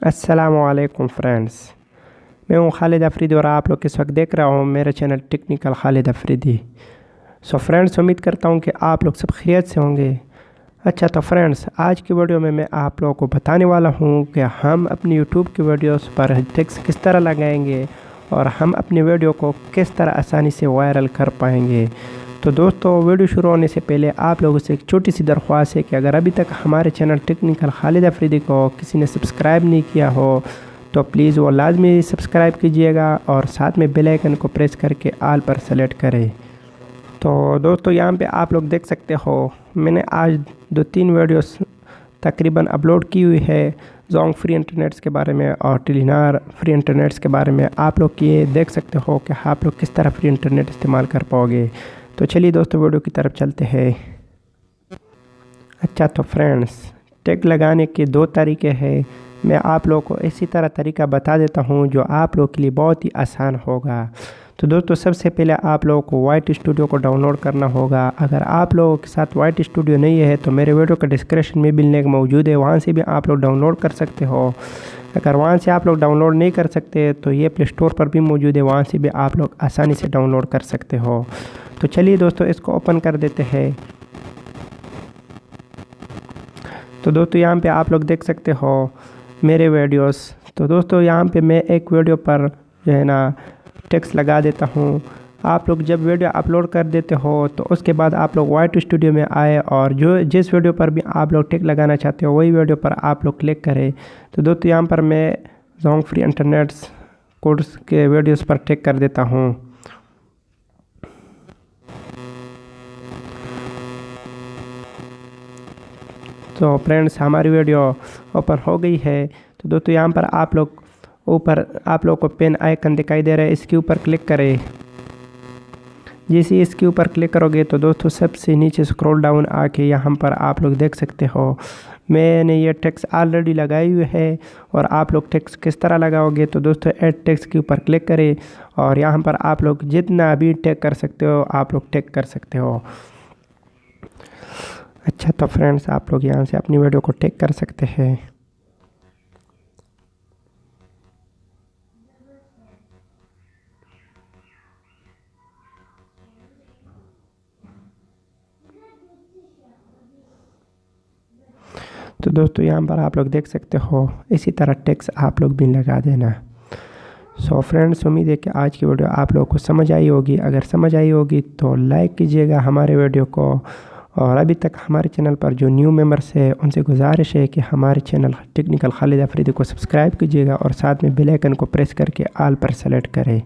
अस्सलामुअलैकुम फ्रेंड्स, मैं हूँ खालिद अफरीदी और आप लोग इस वक्त देख रहा हूँ मेरा channel technical Khalid Afridi. So friends, उम्मीद करता हूँ कि आप लोग सब खैरियत से होंगे। अच्छा तो फ्रेंड्स, आज की वीडियो में मैं आप लोगों को बताने वाला हूँ कि हम अपनी यूट्यूब की वीडियोस पर टेक्स्ट किस तरह लगाएंगे और हम अपनी वीडियो को किस तरह आसानी से वायरल कर पाएंगे। तो दोस्तों, वीडियो शुरू होने से पहले आप लोगों से एक छोटी सी दरख्वास्त है कि अगर अभी तक हमारे चैनल टेक्निकल खालिद अफरीदी को किसी ने सब्सक्राइब नहीं किया हो तो प्लीज़ वो लाजमी सब्सक्राइब कीजिएगा और साथ में बेल आइकन को प्रेस करके ऑल पर सेलेक्ट करें। तो दोस्तों, यहाँ पे आप लोग देख सकते हो मैंने आज 2-3 वीडियोस तकरीबन अपलोड की हुई है जोंग फ्री इंटरनेट्स के बारे में और टेलीनॉर फ्री इंटरनेट्स के बारे में। आप लोग ये देख सकते हो कि आप लोग किस तरह फ्री इंटरनेट इस्तेमाल कर पाओगे। तो चलिए दोस्तों, वीडियो की तरफ चलते हैं। अच्छा तो फ्रेंड्स, टैग लगाने के 2 तरीके हैं। मैं आप लोगों को इसी तरह तरीका बता देता हूँ जो आप लोगों के लिए बहुत ही आसान होगा। तो दोस्तों, सबसे पहले आप लोगों को वाइट स्टूडियो को डाउनलोड करना होगा। अगर आप लोगों के साथ वाइट स्टूडियो नहीं है तो मेरे वीडियो का डिस्क्रिप्शन में भी लिंक मौजूद है, वहाँ से भी आप लोग डाउनलोड कर सकते हो। अगर वहाँ से आप लोग डाउनलोड नहीं कर सकते तो ये प्ले स्टोर पर भी मौजूद है, वहाँ से भी आप लोग आसानी से डाउनलोड कर सकते हो। तो चलिए दोस्तों, इसको ओपन कर देते हैं। तो दोस्तों, यहाँ पे आप लोग देख सकते हो मेरे वीडियोस। तो दोस्तों, यहाँ पे मैं एक वीडियो पर जो है ना टेक्स्ट लगा देता हूँ। आप लोग जब वीडियो अपलोड कर देते हो तो उसके बाद आप लोग वाइट स्टूडियो में आए और जिस वीडियो पर भी आप लोग टेक्स्ट लगाना चाहते हो वही वीडियो पर आप लोग क्लिक करें। तो दोस्तों, यहाँ पर मैं जोंग फ्री इंटरनेट्स कोर्स के वीडियोस पर टेक्स्ट कर देता हूँ। तो फ्रेंड्स, हमारी वीडियो ओपन हो गई है। तो दोस्तों, यहाँ पर आप लोग ऊपर आप लोग को पेन आइकन दिखाई दे रहा है, इसके ऊपर क्लिक करें। जैसे इसके ऊपर क्लिक करोगे तो दोस्तों सबसे नीचे स्क्रॉल डाउन आके यहाँ पर आप लोग देख सकते हो मैंने ये टेक्स्ट ऑलरेडी लगाई हुई है। और आप लोग टेक्स्ट किस तरह लगाओगे तो दोस्तों ऐड टेक्स्ट के ऊपर क्लिक करें और यहाँ पर आप लोग जितना भी टेक कर सकते हो आप लोग टेक कर सकते हो। अच्छा तो फ्रेंड्स, आप लोग यहाँ से अपनी वीडियो को टेक कर सकते हैं। तो दोस्तों, यहाँ पर आप लोग देख सकते हो इसी तरह टेक्स्ट आप लोग भी लगा देना। सो फ्रेंड्स, उम्मीद है कि आज की वीडियो आप लोगों को समझ आई होगी। अगर समझ आई होगी तो लाइक कीजिएगा हमारे वीडियो को। और अभी तक हमारे चैनल पर जो न्यू मेंबर्स है उनसे गुजारिश है कि हमारे चैनल टेक्निकल खालिद अफरीदी को सब्सक्राइब कीजिएगा और साथ में बेल आइकन को प्रेस करके ऑल पर सेलेक्ट करें।